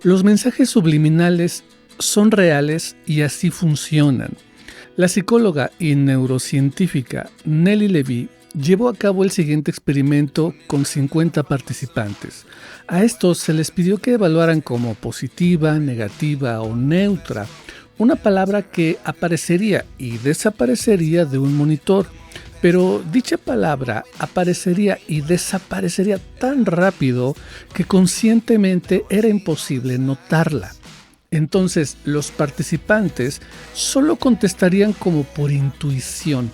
Los mensajes subliminales son reales y así funcionan. La psicóloga y neurocientífica Nellie Levy llevó a cabo el siguiente experimento con 50 participantes. A estos se les pidió que evaluaran como positiva, negativa o neutra una palabra que aparecería y desaparecería de un monitor, pero dicha palabra aparecería y desaparecería tan rápido que conscientemente era imposible notarla. Entonces, los participantes solo contestarían como por intuición.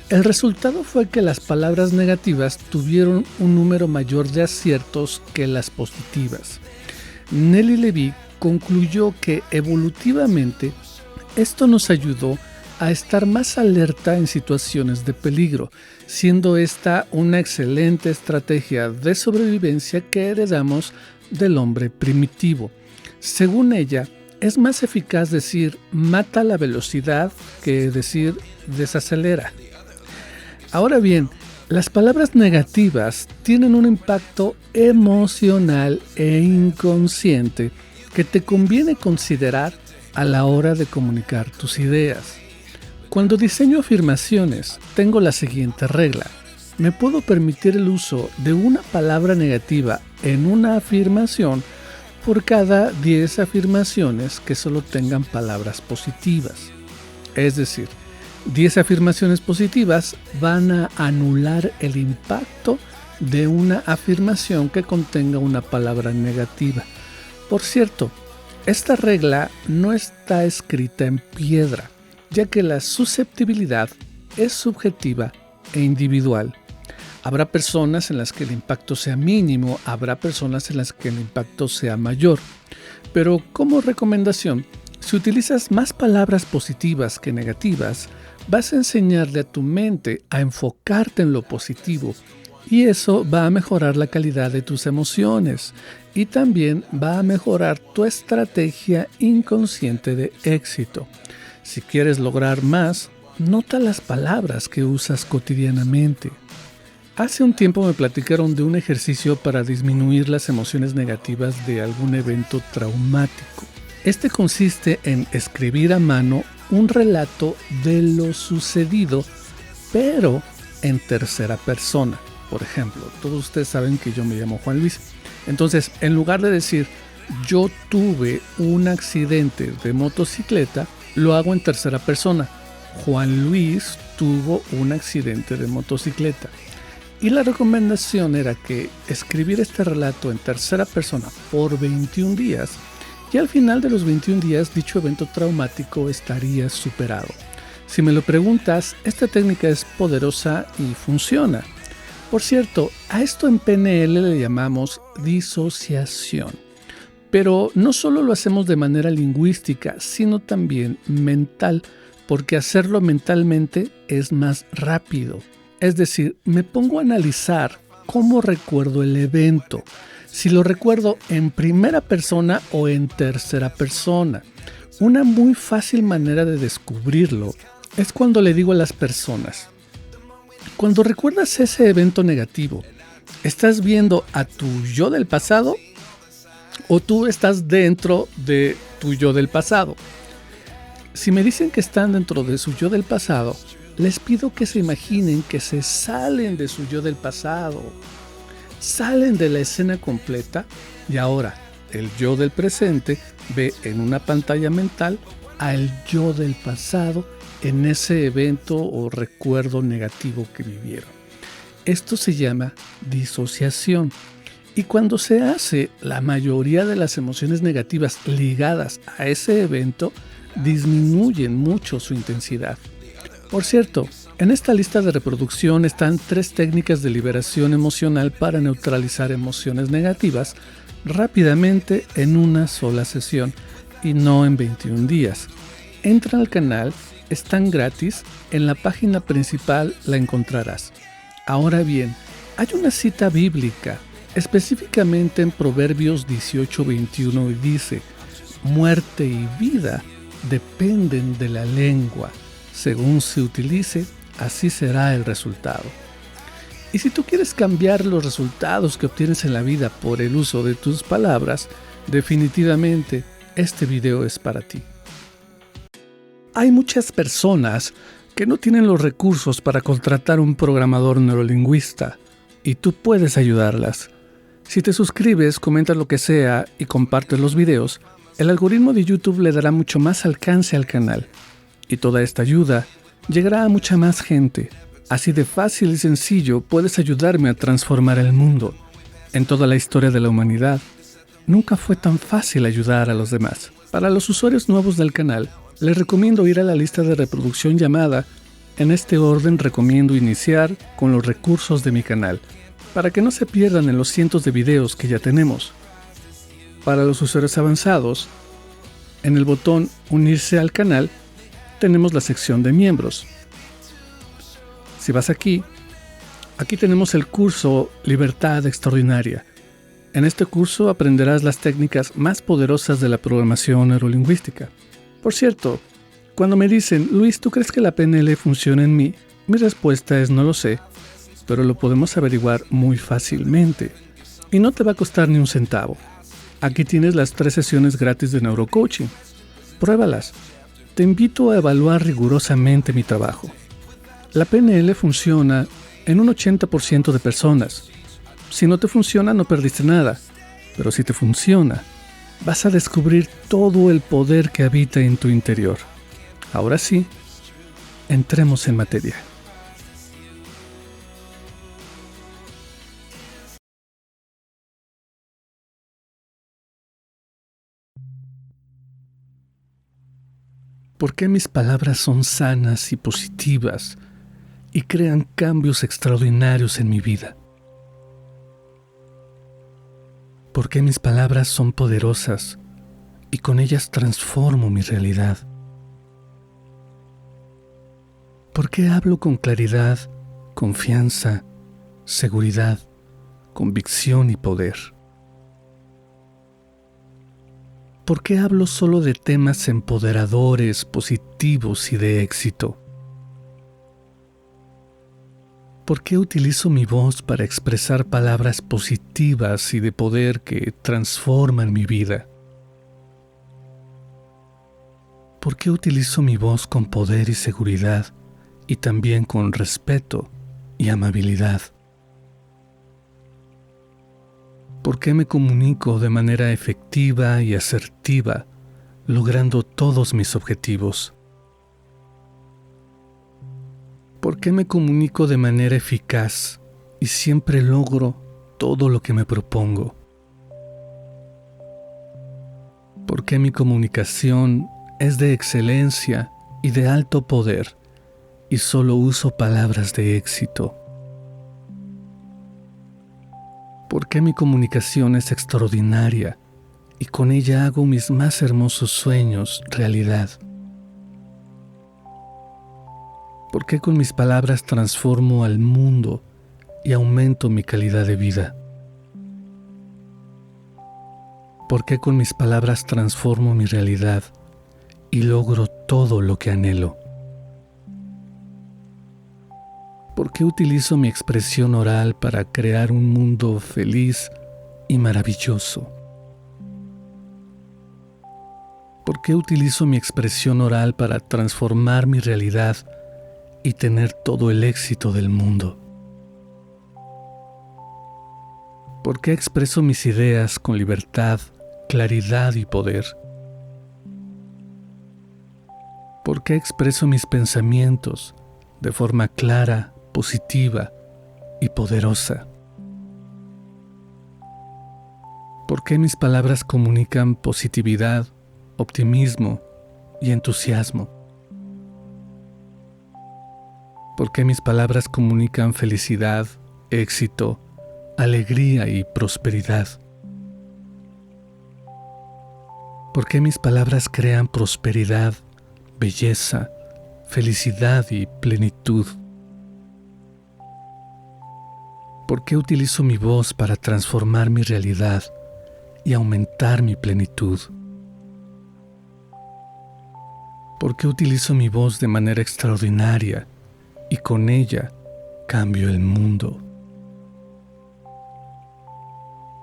El resultado fue que las palabras negativas tuvieron un número mayor de aciertos que las positivas. Nellie Levy concluyó que evolutivamente esto nos ayudó a estar más alerta en situaciones de peligro, siendo esta una excelente estrategia de sobrevivencia que heredamos del hombre primitivo. Según ella, es más eficaz decir mata la velocidad que decir desacelera. Ahora bien, las palabras negativas tienen un impacto emocional e inconsciente que te conviene considerar a la hora de comunicar tus ideas. Cuando diseño afirmaciones, tengo la siguiente regla. Me puedo permitir el uso de una palabra negativa en una afirmación por cada 10 afirmaciones que solo tengan palabras positivas. Es decir, 10 afirmaciones positivas van a anular el impacto de una afirmación que contenga una palabra negativa. Por cierto, esta regla no está escrita en piedra, ya que la susceptibilidad es subjetiva e individual. Habrá personas en las que el impacto sea mínimo, habrá personas en las que el impacto sea mayor. Pero como recomendación, si utilizas más palabras positivas que negativas, vas a enseñarle a tu mente a enfocarte en lo positivo y eso va a mejorar la calidad de tus emociones y también va a mejorar tu estrategia inconsciente de éxito. Si quieres lograr más, nota las palabras que usas cotidianamente. Hace un tiempo me platicaron de un ejercicio para disminuir las emociones negativas de algún evento traumático. Este consiste en escribir a mano un relato de lo sucedido, pero en tercera persona. Por ejemplo, todos ustedes saben que yo me llamo Juan Luis. Entonces, en lugar de decir yo tuve un accidente de motocicleta, lo hago en tercera persona. Juan Luis tuvo un accidente de motocicleta. Y la recomendación era que escribir este relato en tercera persona por 21 días y al final de los 21 días dicho evento traumático estaría superado. Si me lo preguntas, esta técnica es poderosa y funciona. Por cierto, a esto en PNL le llamamos disociación. Pero no solo lo hacemos de manera lingüística, sino también mental, porque hacerlo mentalmente es más rápido. Es decir, me pongo a analizar cómo recuerdo el evento, si lo recuerdo en primera persona o en tercera persona. Una muy fácil manera de descubrirlo es cuando le digo a las personas, cuando recuerdas ese evento negativo, ¿estás viendo a tu yo del pasado o tú estás dentro de tu yo del pasado? Si me dicen que están dentro de su yo del pasado, les pido que se imaginen que se salen de su yo del pasado, salen de la escena completa y ahora el yo del presente ve en una pantalla mental al yo del pasado en ese evento o recuerdo negativo que vivieron. Esto se llama disociación y cuando se hace, la mayoría de las emociones negativas ligadas a ese evento disminuyen mucho su intensidad. Por cierto, en esta lista de reproducción están 3 técnicas de liberación emocional para neutralizar emociones negativas rápidamente en una sola sesión y no en 21 días. Entra al canal, están gratis, en la página principal la encontrarás. Ahora bien, hay una cita bíblica, específicamente en Proverbios 18:21 y dice: muerte y vida dependen de la lengua. Según se utilice, así será el resultado. Y si tú quieres cambiar los resultados que obtienes en la vida por el uso de tus palabras, definitivamente este video es para ti. Hay muchas personas que no tienen los recursos para contratar un programador neurolingüista y tú puedes ayudarlas. Si te suscribes, comentas lo que sea y compartes los videos, el algoritmo de YouTube le dará mucho más alcance al canal y toda esta ayuda llegará a mucha más gente. Así de fácil y sencillo puedes ayudarme a transformar el mundo. En toda la historia de la humanidad, nunca fue tan fácil ayudar a los demás. Para los usuarios nuevos del canal, les recomiendo ir a la lista de reproducción llamada. En este orden recomiendo iniciar con los recursos de mi canal, para que no se pierdan en los cientos de videos que ya tenemos. Para los usuarios avanzados, en el botón Unirse al canal, tenemos la sección de miembros. Si vas aquí tenemos el curso Libertad Extraordinaria. En este curso aprenderás las técnicas más poderosas de la programación neurolingüística. Por cierto, cuando me dicen, Luis, ¿tú crees que la PNL funciona en mí? Mi respuesta es no lo sé, pero lo podemos averiguar muy fácilmente. Y no te va a costar ni un centavo. Aquí tienes las 3 sesiones gratis de neurocoaching. Pruébalas. Te invito a evaluar rigurosamente mi trabajo. La PNL funciona en un 80% de personas. Si no te funciona, no perdiste nada. Pero si te funciona, vas a descubrir todo el poder que habita en tu interior. Ahora sí, entremos en materia. ¿Por qué mis palabras son sanas y positivas y crean cambios extraordinarios en mi vida? ¿Por qué mis palabras son poderosas y con ellas transformo mi realidad? ¿Por qué hablo con claridad, confianza, seguridad, convicción y poder? ¿Por qué hablo solo de temas empoderadores, positivos y de éxito? ¿Por qué utilizo mi voz para expresar palabras positivas y de poder que transforman mi vida? ¿Por qué utilizo mi voz con poder y seguridad y también con respeto y amabilidad? ¿Por qué me comunico de manera efectiva y asertiva, logrando todos mis objetivos? ¿Por qué me comunico de manera eficaz y siempre logro todo lo que me propongo? ¿Por qué mi comunicación es de excelencia y de alto poder y solo uso palabras de éxito? ¿Por qué mi comunicación es extraordinaria y con ella hago mis más hermosos sueños realidad? ¿Por qué con mis palabras transformo al mundo y aumento mi calidad de vida? ¿Por qué con mis palabras transformo mi realidad y logro todo lo que anhelo? ¿Por qué utilizo mi expresión oral para crear un mundo feliz y maravilloso? ¿Por qué utilizo mi expresión oral para transformar mi realidad y tener todo el éxito del mundo? ¿Por qué expreso mis ideas con libertad, claridad y poder? ¿Por qué expreso mis pensamientos de forma clara, positiva y poderosa? ¿Por qué mis palabras comunican positividad, optimismo y entusiasmo? ¿Por qué mis palabras comunican felicidad, éxito, alegría y prosperidad? ¿Por qué mis palabras crean prosperidad, belleza, felicidad y plenitud? ¿Por qué utilizo mi voz para transformar mi realidad y aumentar mi plenitud? ¿Por qué utilizo mi voz de manera extraordinaria y con ella cambio el mundo?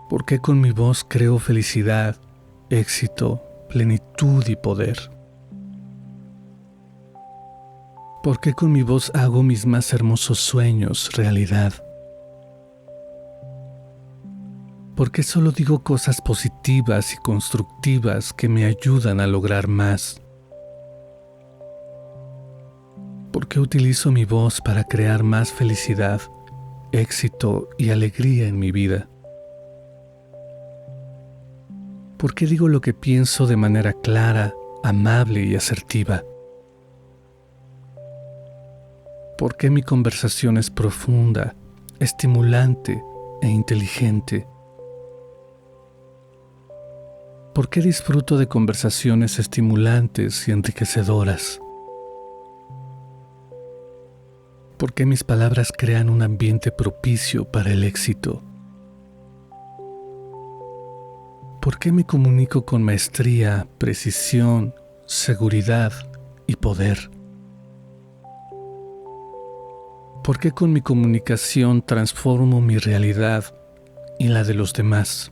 ¿Por qué con mi voz creo felicidad, éxito, plenitud y poder? ¿Por qué con mi voz hago mis más hermosos sueños realidad? ¿Por qué solo digo cosas positivas y constructivas que me ayudan a lograr más? ¿Por qué utilizo mi voz para crear más felicidad, éxito y alegría en mi vida? ¿Por qué digo lo que pienso de manera clara, amable y asertiva? ¿Por qué mi conversación es profunda, estimulante e inteligente? ¿Por qué disfruto de conversaciones estimulantes y enriquecedoras? ¿Por qué mis palabras crean un ambiente propicio para el éxito? ¿Por qué me comunico con maestría, precisión, seguridad y poder? ¿Por qué con mi comunicación transformo mi realidad y la de los demás?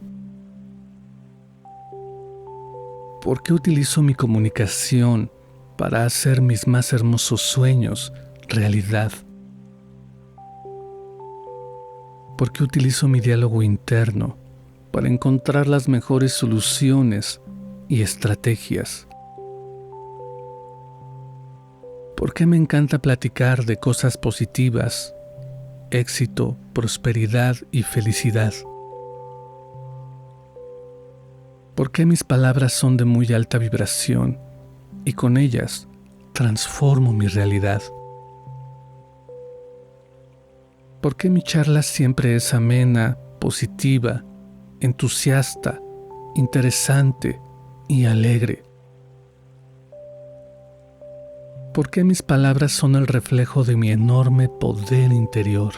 ¿Por qué utilizo mi comunicación para hacer mis más hermosos sueños realidad? ¿Por qué utilizo mi diálogo interno para encontrar las mejores soluciones y estrategias? ¿Por qué me encanta platicar de cosas positivas, éxito, prosperidad y felicidad? ¿Por qué mis palabras son de muy alta vibración y con ellas transformo mi realidad? ¿Por qué mi charla siempre es amena, positiva, entusiasta, interesante y alegre? ¿Por qué mis palabras son el reflejo de mi enorme poder interior?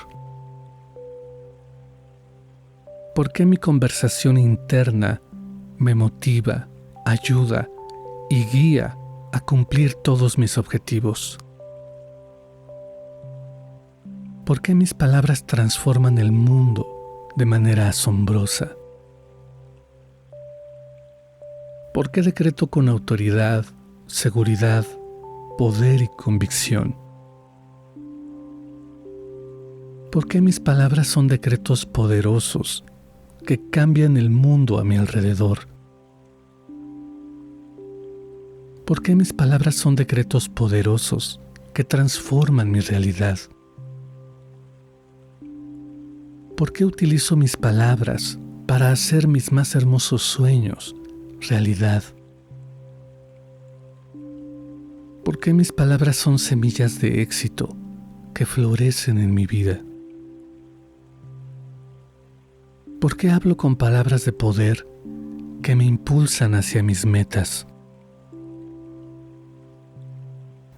¿Por qué mi conversación interna me motiva, ayuda y guía a cumplir todos mis objetivos? ¿Por qué mis palabras transforman el mundo de manera asombrosa? ¿Por qué decreto con autoridad, seguridad, poder y convicción? ¿Por qué mis palabras son decretos poderosos que cambian el mundo a mi alrededor? ¿Por qué mis palabras son decretos poderosos que transforman mi realidad? ¿Por qué utilizo mis palabras para hacer mis más hermosos sueños realidad? ¿Por qué mis palabras son semillas de éxito que florecen en mi vida? ¿Por qué hablo con palabras de poder que me impulsan hacia mis metas?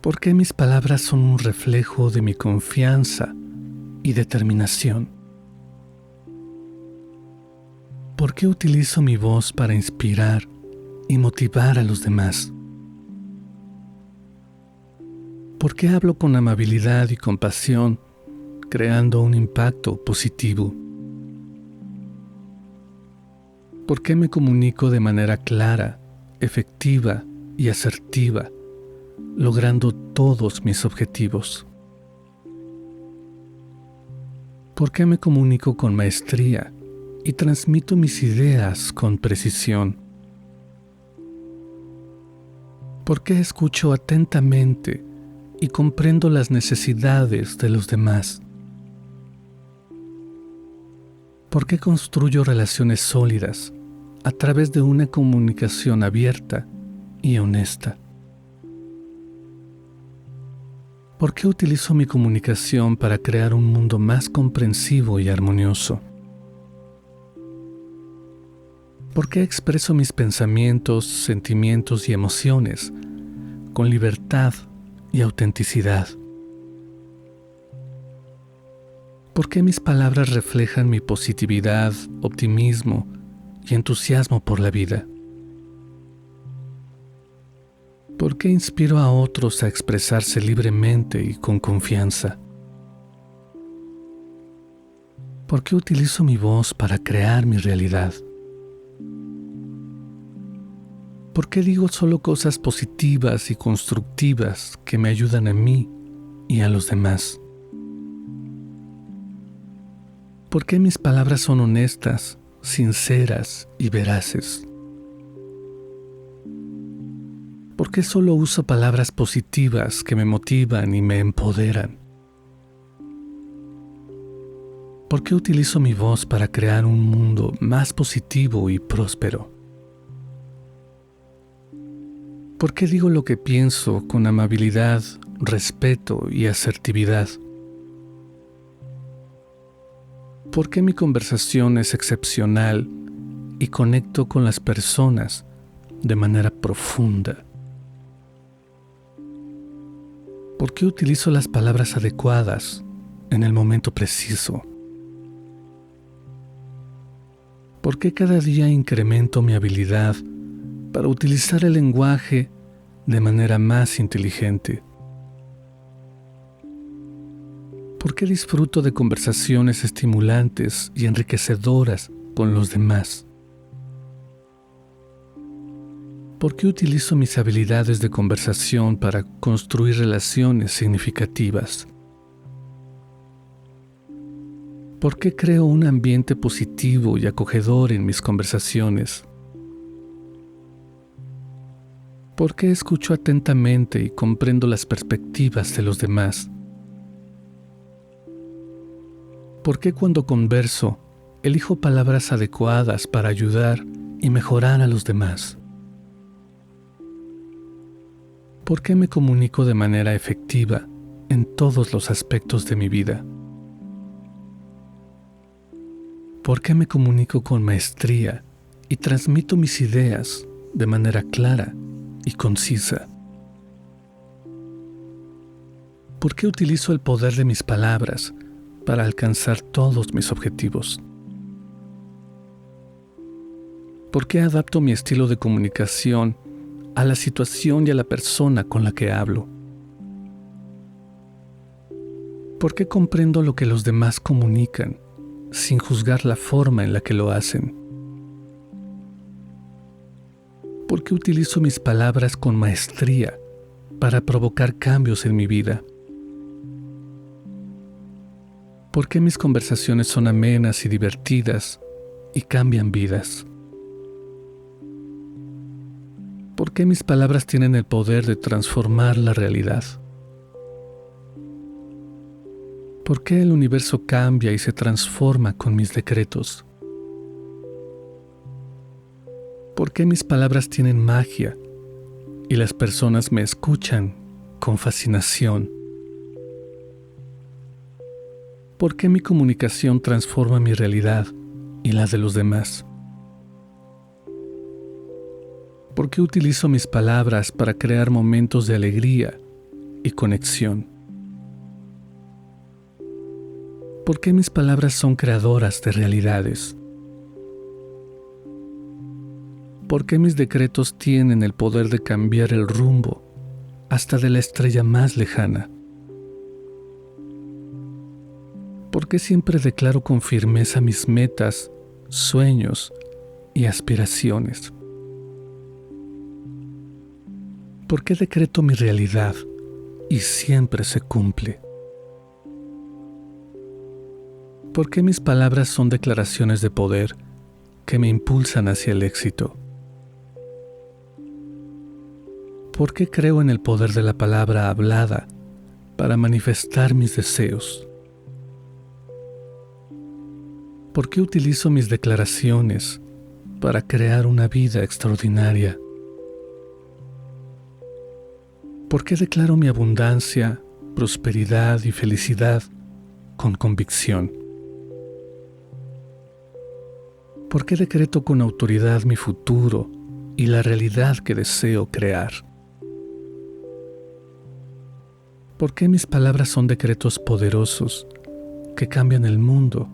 ¿Por qué mis palabras son un reflejo de mi confianza y determinación? ¿Por qué utilizo mi voz para inspirar y motivar a los demás? ¿Por qué hablo con amabilidad y compasión, creando un impacto positivo? ¿Por qué me comunico de manera clara, efectiva y asertiva, logrando todos mis objetivos? ¿Por qué me comunico con maestría y transmito mis ideas con precisión? ¿Por qué escucho atentamente y comprendo las necesidades de los demás? ¿Por qué construyo relaciones sólidas a través de una comunicación abierta y honesta? ¿Por qué utilizo mi comunicación para crear un mundo más comprensivo y armonioso? ¿Por qué expreso mis pensamientos, sentimientos y emociones con libertad y autenticidad? ¿Por qué mis palabras reflejan mi positividad, optimismo y entusiasmo por la vida? ¿Por qué inspiro a otros a expresarse libremente y con confianza? ¿Por qué utilizo mi voz para crear mi realidad? ¿Por qué digo solo cosas positivas y constructivas que me ayudan a mí y a los demás? ¿Por qué mis palabras son honestas, sinceras y veraces? ¿Por qué solo uso palabras positivas que me motivan y me empoderan? ¿Por qué utilizo mi voz para crear un mundo más positivo y próspero? ¿Por qué digo lo que pienso con amabilidad, respeto y asertividad? ¿Por qué mi conversación es excepcional y conecto con las personas de manera profunda? ¿Por qué utilizo las palabras adecuadas en el momento preciso? ¿Por qué cada día incremento mi habilidad para utilizar el lenguaje de manera más inteligente? ¿Por qué disfruto de conversaciones estimulantes y enriquecedoras con los demás? ¿Por qué utilizo mis habilidades de conversación para construir relaciones significativas? ¿Por qué creo un ambiente positivo y acogedor en mis conversaciones? ¿Por qué escucho atentamente y comprendo las perspectivas de los demás? ¿Por qué cuando converso elijo palabras adecuadas para ayudar y mejorar a los demás? ¿Por qué me comunico de manera efectiva en todos los aspectos de mi vida? ¿Por qué me comunico con maestría y transmito mis ideas de manera clara y concisa? ¿Por qué utilizo el poder de mis palabras para alcanzar todos mis objetivos? ¿Por qué adapto mi estilo de comunicación a la situación y a la persona con la que hablo? ¿Por qué comprendo lo que los demás comunican sin juzgar la forma en la que lo hacen? ¿Por qué utilizo mis palabras con maestría para provocar cambios en mi vida? ¿Por qué mis conversaciones son amenas y divertidas y cambian vidas? ¿Por qué mis palabras tienen el poder de transformar la realidad? ¿Por qué el universo cambia y se transforma con mis decretos? ¿Por qué mis palabras tienen magia y las personas me escuchan con fascinación? ¿Por qué mi comunicación transforma mi realidad y la de los demás? ¿Por qué utilizo mis palabras para crear momentos de alegría y conexión? ¿Por qué mis palabras son creadoras de realidades? ¿Por qué mis decretos tienen el poder de cambiar el rumbo hasta de la estrella más lejana? ¿Por qué siempre declaro con firmeza mis metas, sueños y aspiraciones? ¿Por qué decreto mi realidad y siempre se cumple? ¿Por qué mis palabras son declaraciones de poder que me impulsan hacia el éxito? ¿Por qué creo en el poder de la palabra hablada para manifestar mis deseos? ¿Por qué utilizo mis declaraciones para crear una vida extraordinaria? ¿Por qué declaro mi abundancia, prosperidad y felicidad con convicción? ¿Por qué decreto con autoridad mi futuro y la realidad que deseo crear? ¿Por qué mis palabras son decretos poderosos que cambian el mundo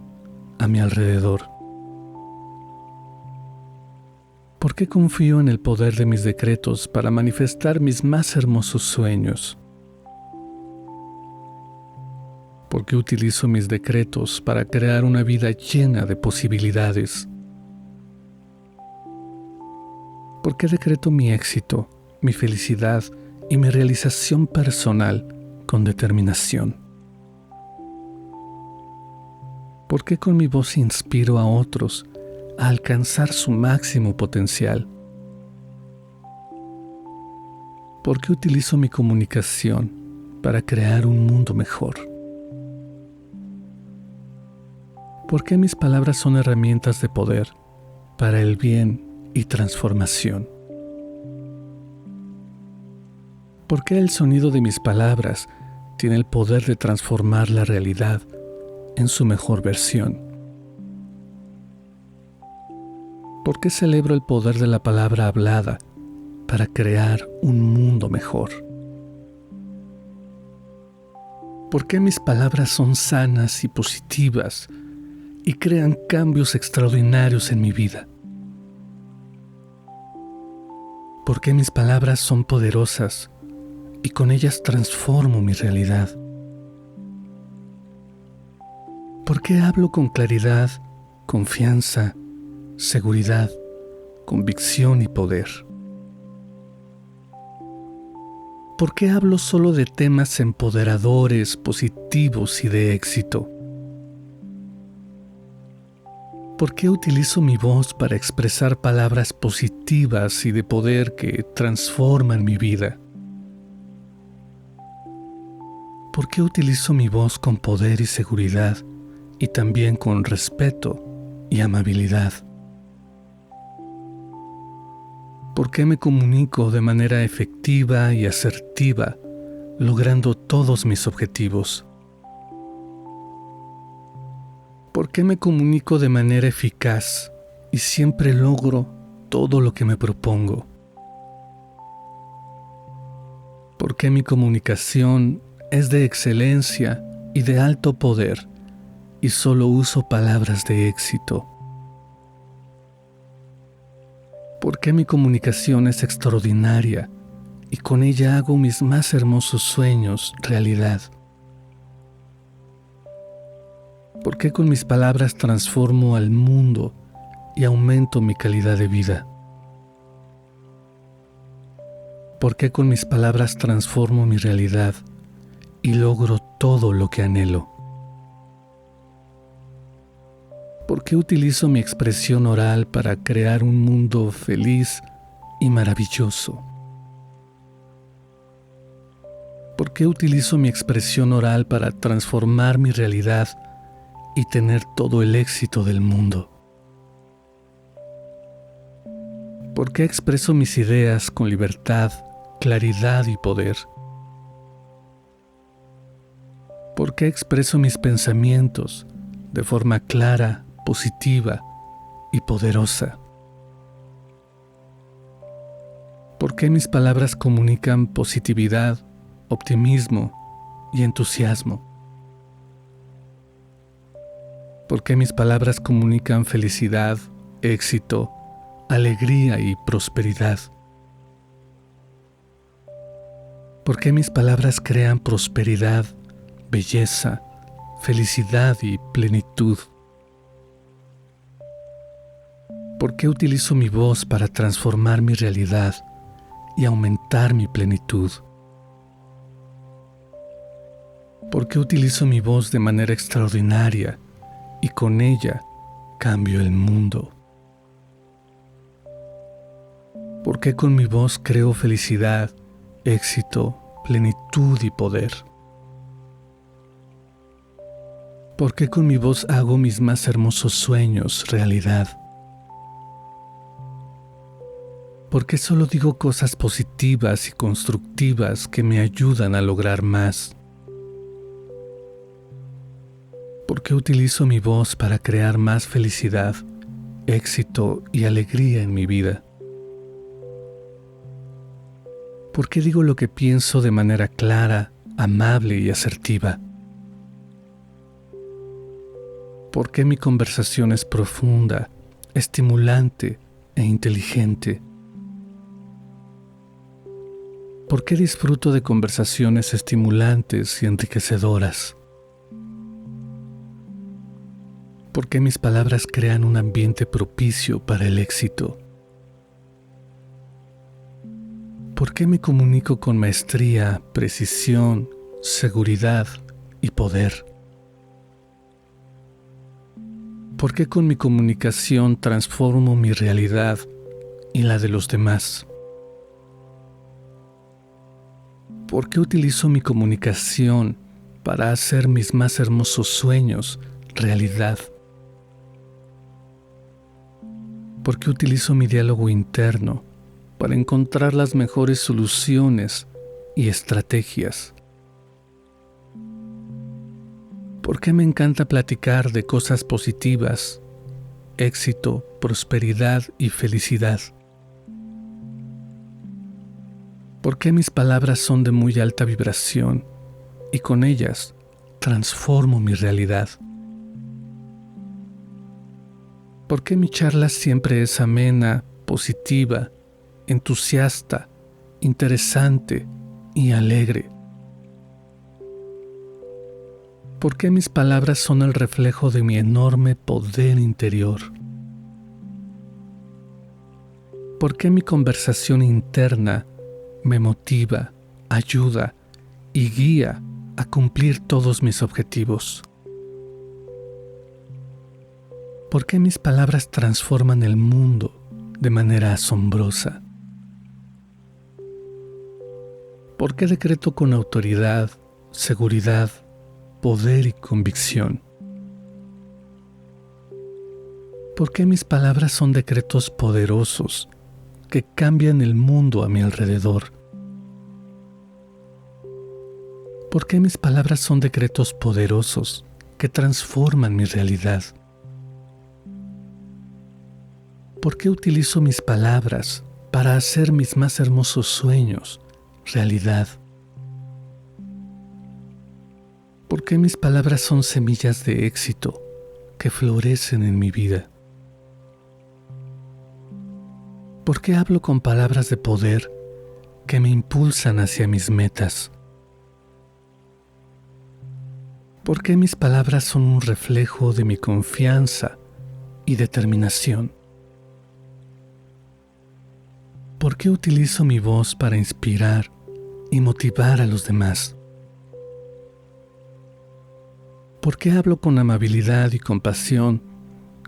a mi alrededor? ¿Por qué confío en el poder de mis decretos para manifestar mis más hermosos sueños? ¿Por qué utilizo mis decretos para crear una vida llena de posibilidades? ¿Por qué decreto mi éxito, mi felicidad y mi realización personal con determinación? ¿Por qué con mi voz inspiro a otros a alcanzar su máximo potencial? ¿Por qué utilizo mi comunicación para crear un mundo mejor? ¿Por qué mis palabras son herramientas de poder para el bien y transformación? ¿Por qué el sonido de mis palabras tiene el poder de transformar la realidad en su mejor versión? ¿Por qué celebro el poder de la palabra hablada para crear un mundo mejor? ¿Por qué mis palabras son sanas y positivas y crean cambios extraordinarios en mi vida? ¿Por qué mis palabras son poderosas y con ellas transformo mi realidad? ¿Por qué hablo con claridad, confianza, seguridad, convicción y poder? ¿Por qué hablo solo de temas empoderadores, positivos y de éxito? ¿Por qué utilizo mi voz para expresar palabras positivas y de poder que transforman mi vida? ¿Por qué utilizo mi voz con poder y seguridad y también con respeto y amabilidad? ¿Por qué me comunico de manera efectiva y asertiva, logrando todos mis objetivos? ¿Por qué me comunico de manera eficaz y siempre logro todo lo que me propongo? ¿Por qué mi comunicación es de excelencia y de alto poder y solo uso palabras de éxito? ¿Por qué mi comunicación es extraordinaria y con ella hago mis más hermosos sueños realidad? ¿Por qué con mis palabras transformo al mundo y aumento mi calidad de vida? ¿Por qué con mis palabras transformo mi realidad y logro todo lo que anhelo? ¿Por qué utilizo mi expresión oral para crear un mundo feliz y maravilloso? ¿Por qué utilizo mi expresión oral para transformar mi realidad y tener todo el éxito del mundo? ¿Por qué expreso mis ideas con libertad, claridad y poder? ¿Por qué expreso mis pensamientos de forma clara, positiva y poderosa? ¿Por qué mis palabras comunican positividad, optimismo y entusiasmo? ¿Por qué mis palabras comunican felicidad, éxito, alegría y prosperidad? ¿Por qué mis palabras crean prosperidad, belleza, felicidad y plenitud? ¿Por qué utilizo mi voz para transformar mi realidad y aumentar mi plenitud? ¿Por qué utilizo mi voz de manera extraordinaria y con ella cambio el mundo? ¿Por qué con mi voz creo felicidad, éxito, plenitud y poder? ¿Por qué con mi voz hago mis más hermosos sueños realidad? ¿Por qué solo digo cosas positivas y constructivas que me ayudan a lograr más? ¿Por qué utilizo mi voz para crear más felicidad, éxito y alegría en mi vida? ¿Por qué digo lo que pienso de manera clara, amable y asertiva? ¿Por qué mi conversación es profunda, estimulante e inteligente? ¿Por qué disfruto de conversaciones estimulantes y enriquecedoras? ¿Por qué mis palabras crean un ambiente propicio para el éxito? ¿Por qué me comunico con maestría, precisión, seguridad y poder? ¿Por qué con mi comunicación transformo mi realidad y la de los demás? ¿Por qué utilizo mi comunicación para hacer mis más hermosos sueños realidad? ¿Por qué utilizo mi diálogo interno para encontrar las mejores soluciones y estrategias? ¿Por qué me encanta platicar de cosas positivas, éxito, prosperidad y felicidad? ¿Por qué mis palabras son de muy alta vibración y con ellas transformo mi realidad? ¿Por qué mi charla siempre es amena, positiva, entusiasta, interesante y alegre? ¿Por qué mis palabras son el reflejo de mi enorme poder interior? ¿Por qué mi conversación interna me motiva, ayuda y guía a cumplir todos mis objetivos? ¿Por qué mis palabras transforman el mundo de manera asombrosa? ¿Por qué decreto con autoridad, seguridad, poder y convicción? ¿Por qué mis palabras son decretos poderosos que cambian el mundo a mi alrededor? ¿Por qué mis palabras son decretos poderosos que transforman mi realidad? ¿Por qué utilizo mis palabras para hacer mis más hermosos sueños realidad? ¿Por qué mis palabras son semillas de éxito que florecen en mi vida? ¿Por qué hablo con palabras de poder que me impulsan hacia mis metas? ¿Por qué mis palabras son un reflejo de mi confianza y determinación? ¿Por qué utilizo mi voz para inspirar y motivar a los demás? ¿Por qué hablo con amabilidad y compasión,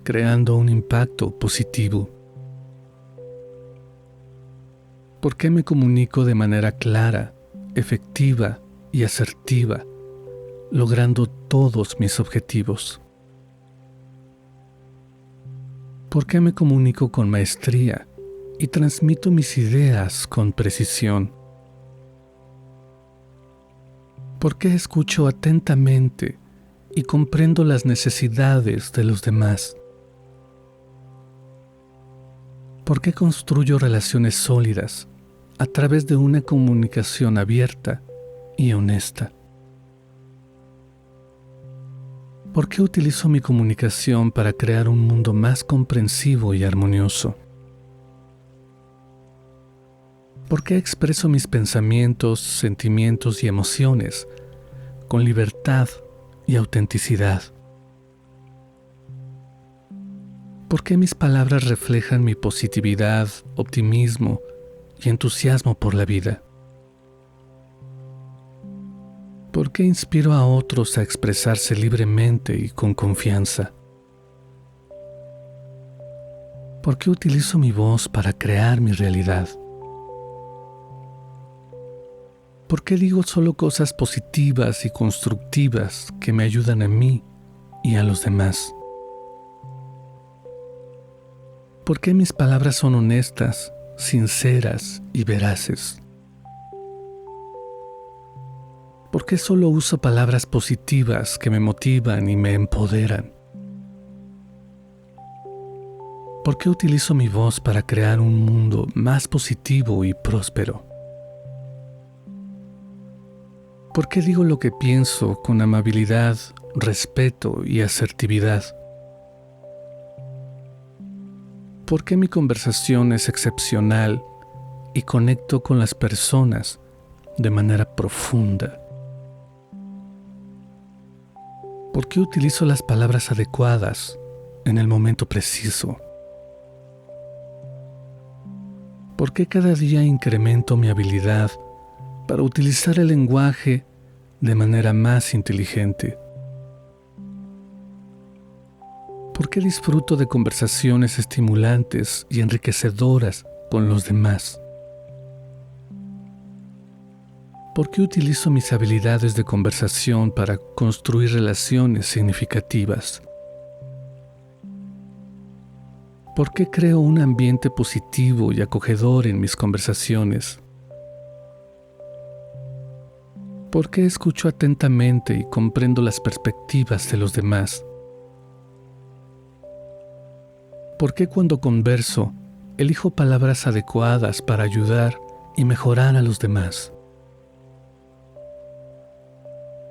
creando un impacto positivo? ¿Por qué me comunico de manera clara, efectiva y asertiva, logrando todos mis objetivos? ¿Por qué me comunico con maestría y transmito mis ideas con precisión? ¿Por qué escucho atentamente y comprendo las necesidades de los demás? ¿Por qué construyo relaciones sólidas a través de una comunicación abierta y honesta? ¿Por qué utilizo mi comunicación para crear un mundo más comprensivo y armonioso? ¿Por qué expreso mis pensamientos, sentimientos y emociones con libertad y autenticidad? ¿Por qué mis palabras reflejan mi positividad, optimismo y entusiasmo por la vida? ¿Por qué inspiro a otros a expresarse libremente y con confianza? ¿Por qué utilizo mi voz para crear mi realidad? ¿Por qué digo solo cosas positivas y constructivas que me ayudan a mí y a los demás? ¿Por qué mis palabras son honestas, sinceras y veraces? ¿Por qué solo uso palabras positivas que me motivan y me empoderan? ¿Por qué utilizo mi voz para crear un mundo más positivo y próspero? ¿Por qué digo lo que pienso con amabilidad, respeto y asertividad? ¿Por qué mi conversación es excepcional y conecto con las personas de manera profunda? ¿Por qué utilizo las palabras adecuadas en el momento preciso? ¿Por qué cada día incremento mi habilidad para utilizar el lenguaje de manera más inteligente? ¿Por qué disfruto de conversaciones estimulantes y enriquecedoras con los demás? ¿Por qué utilizo mis habilidades de conversación para construir relaciones significativas? ¿Por qué creo un ambiente positivo y acogedor en mis conversaciones? ¿Por qué escucho atentamente y comprendo las perspectivas de los demás? ¿Por qué cuando converso elijo palabras adecuadas para ayudar y mejorar a los demás?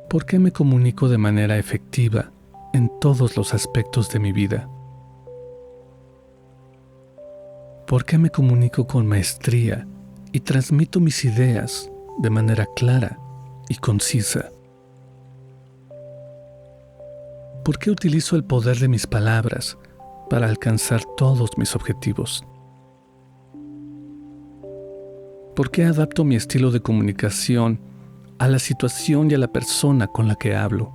¿Por qué me comunico de manera efectiva en todos los aspectos de mi vida? ¿Por qué me comunico con maestría y transmito mis ideas de manera clara y concisa? ¿Por qué utilizo el poder de mis palabras para alcanzar todos mis objetivos? ¿Por qué adapto mi estilo de comunicación a la situación y a la persona con la que hablo?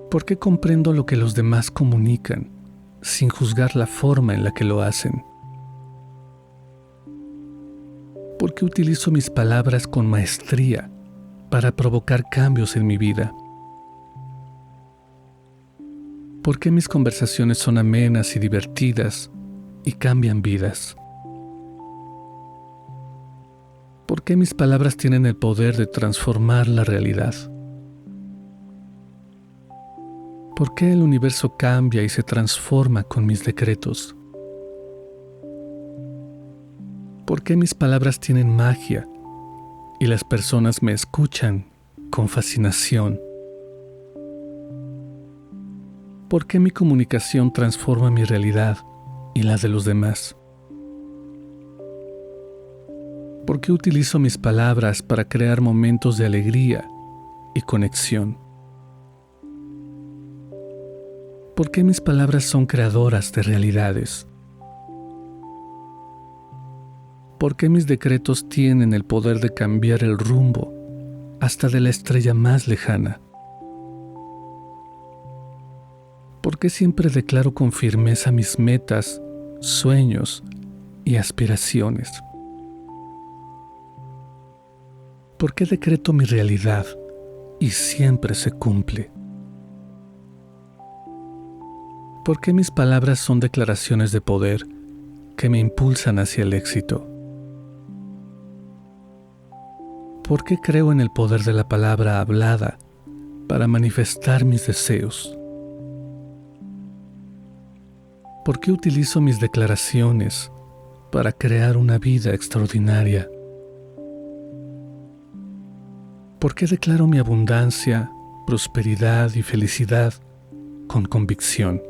¿Por qué comprendo lo que los demás comunican sin juzgar la forma en la que lo hacen? ¿Por qué utilizo mis palabras con maestría para provocar cambios en mi vida? ¿Por qué mis conversaciones son amenas y divertidas y cambian vidas? ¿Por qué mis palabras tienen el poder de transformar la realidad? ¿Por qué el universo cambia y se transforma con mis decretos? ¿Por qué mis palabras tienen magia y las personas me escuchan con fascinación? ¿Por qué mi comunicación transforma mi realidad y la de los demás? ¿Por qué utilizo mis palabras para crear momentos de alegría y conexión? ¿Por qué mis palabras son creadoras de realidades? ¿Por qué mis decretos tienen el poder de cambiar el rumbo hasta de la estrella más lejana? ¿Por qué siempre declaro con firmeza mis metas, sueños y aspiraciones? ¿Por qué decreto mi realidad y siempre se cumple? ¿Por qué mis palabras son declaraciones de poder que me impulsan hacia el éxito? ¿Por qué creo en el poder de la palabra hablada para manifestar mis deseos? ¿Por qué utilizo mis declaraciones para crear una vida extraordinaria? ¿Por qué declaro mi abundancia, prosperidad y felicidad con convicción?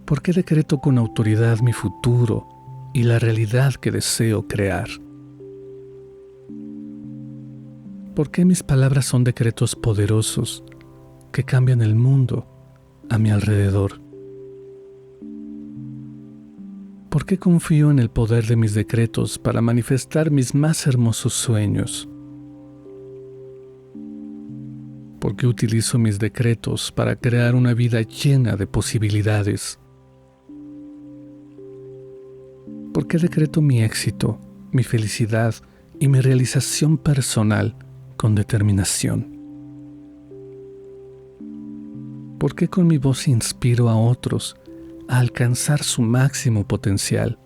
¿Por qué decreto con autoridad mi futuro y la realidad que deseo crear? ¿Por qué mis palabras son decretos poderosos que cambian el mundo a mi alrededor? ¿Por qué confío en el poder de mis decretos para manifestar mis más hermosos sueños? ¿Por qué utilizo mis decretos para crear una vida llena de posibilidades? ¿Por qué decreto mi éxito, mi felicidad y mi realización personal con determinación? ¿Por qué con mi voz inspiro a otros a alcanzar su máximo potencial?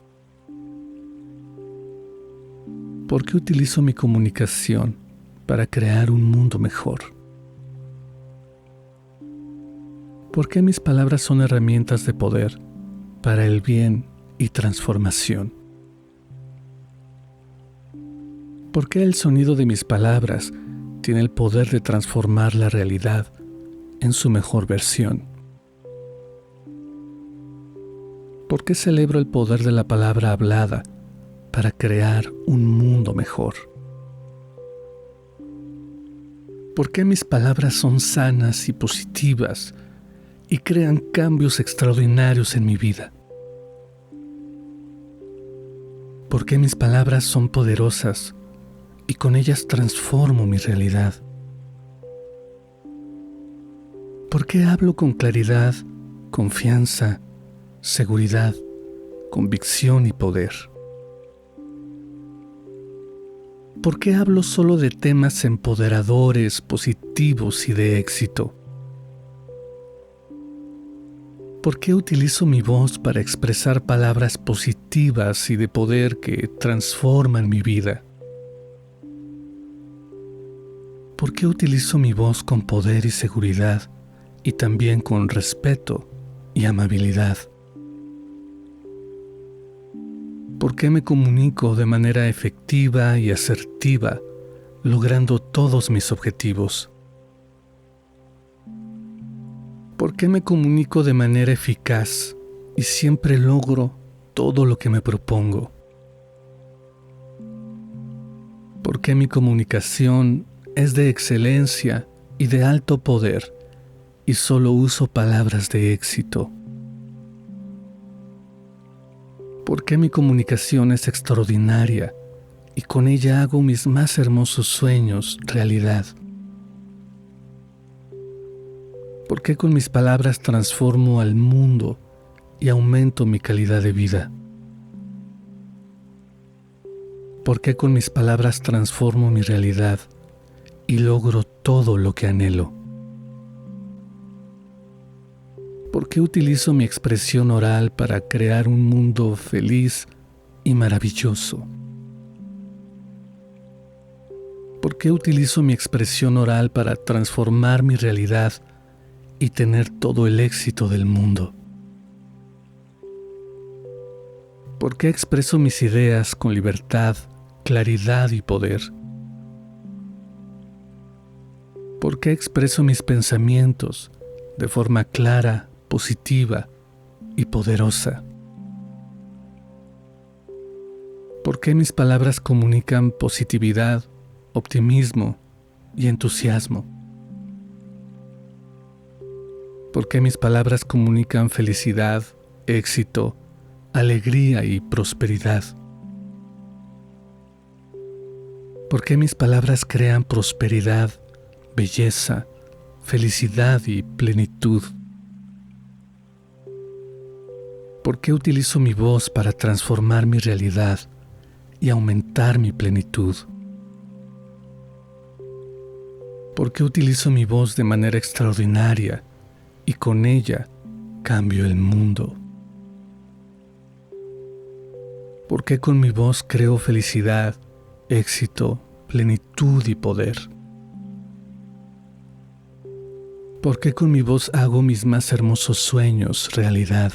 ¿Por qué utilizo mi comunicación para crear un mundo mejor? ¿Por qué mis palabras son herramientas de poder para el bien y transformación? ¿Por qué el sonido de mis palabras tiene el poder de transformar la realidad en su mejor versión? ¿Por qué celebro el poder de la palabra hablada para crear un mundo mejor? ¿Por qué mis palabras son sanas y positivas y crean cambios extraordinarios en mi vida? ¿Por qué mis palabras son poderosas y con ellas transformo mi realidad? ¿Por qué hablo con claridad, confianza, seguridad, convicción y poder? ¿Por qué hablo solo de temas empoderadores, positivos y de éxito? ¿Por qué utilizo mi voz para expresar palabras positivas y de poder que transforman mi vida? ¿Por qué utilizo mi voz con poder y seguridad y también con respeto y amabilidad? ¿Por qué me comunico de manera efectiva y asertiva, logrando todos mis objetivos? ¿Por qué me comunico de manera eficaz y siempre logro todo lo que me propongo? ¿Por qué mi comunicación es de excelencia y de alto poder y solo uso palabras de éxito? ¿Por qué mi comunicación es extraordinaria y con ella hago mis más hermosos sueños realidad? ¿Por qué con mis palabras transformo al mundo y aumento mi calidad de vida? ¿Por qué con mis palabras transformo mi realidad y logro todo lo que anhelo? ¿Por qué utilizo mi expresión oral para crear un mundo feliz y maravilloso? ¿Por qué utilizo mi expresión oral para transformar mi realidad y tener todo el éxito del mundo? ¿Por qué expreso mis ideas con libertad, claridad y poder? ¿Por qué expreso mis pensamientos de forma clara, positiva y poderosa? ¿Por qué mis palabras comunican positividad, optimismo y entusiasmo? ¿Por qué mis palabras comunican felicidad, éxito, alegría y prosperidad? ¿Por qué mis palabras crean prosperidad, belleza, felicidad y plenitud? ¿Por qué utilizo mi voz para transformar mi realidad y aumentar mi plenitud? ¿Por qué utilizo mi voz de manera extraordinaria y con ella cambio el mundo? ¿Por qué con mi voz creo felicidad, éxito, plenitud y poder? ¿Por qué con mi voz hago mis más hermosos sueños realidad?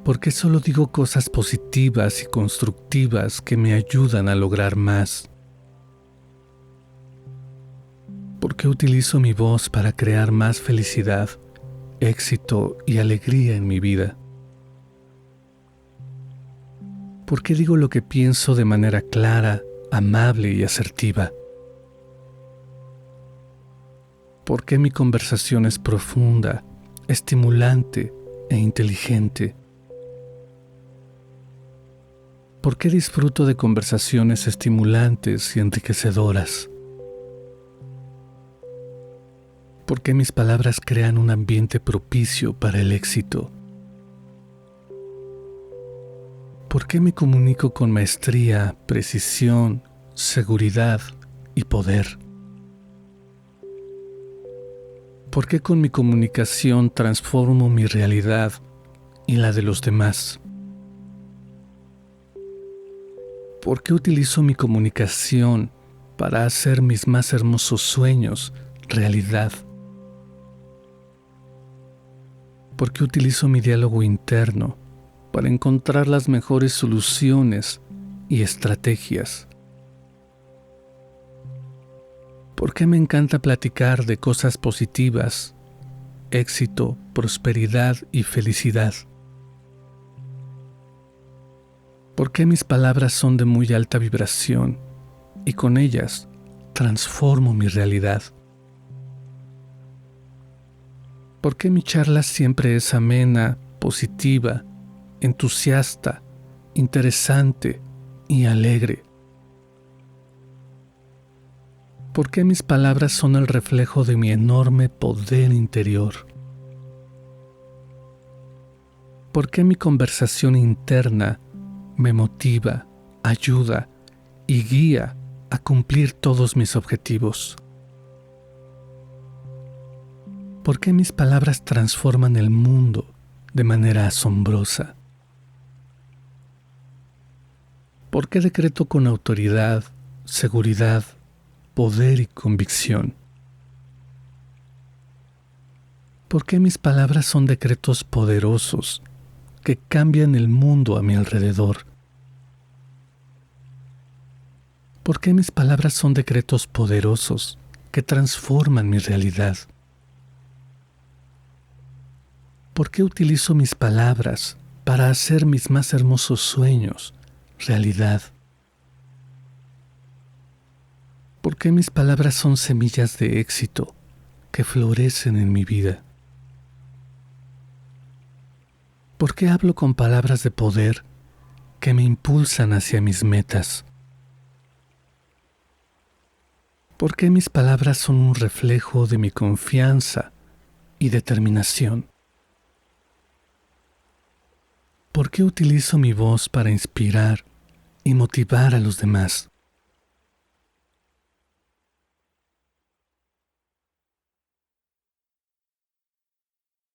¿Por qué solo digo cosas positivas y constructivas que me ayudan a lograr más? ¿Por qué utilizo mi voz para crear más felicidad, éxito y alegría en mi vida? ¿Por qué digo lo que pienso de manera clara, amable y asertiva? ¿Por qué mi conversación es profunda, estimulante e inteligente? ¿Por qué disfruto de conversaciones estimulantes y enriquecedoras? ¿Por qué mis palabras crean un ambiente propicio para el éxito? ¿Por qué me comunico con maestría, precisión, seguridad y poder? ¿Por qué con mi comunicación transformo mi realidad y la de los demás? ¿Por qué utilizo mi comunicación para hacer mis más hermosos sueños realidad? ¿Por qué utilizo mi diálogo interno para encontrar las mejores soluciones y estrategias? ¿Por qué me encanta platicar de cosas positivas, éxito, prosperidad y felicidad? ¿Por qué mis palabras son de muy alta vibración y con ellas transformo mi realidad? ¿Por qué mi charla siempre es amena, positiva, entusiasta, interesante y alegre? ¿Por qué mis palabras son el reflejo de mi enorme poder interior? ¿Por qué mi conversación interna me motiva, ayuda y guía a cumplir todos mis objetivos? ¿Por qué mis palabras transforman el mundo de manera asombrosa? ¿Por qué decreto con autoridad, seguridad, poder y convicción? ¿Por qué mis palabras son decretos poderosos que cambian el mundo a mi alrededor? ¿Por qué mis palabras son decretos poderosos que transforman mi realidad? ¿Por qué utilizo mis palabras para hacer mis más hermosos sueños realidad? ¿Por qué mis palabras son semillas de éxito que florecen en mi vida? ¿Por qué hablo con palabras de poder que me impulsan hacia mis metas? ¿Por qué mis palabras son un reflejo de mi confianza y determinación? ¿Por qué utilizo mi voz para inspirar y motivar a los demás?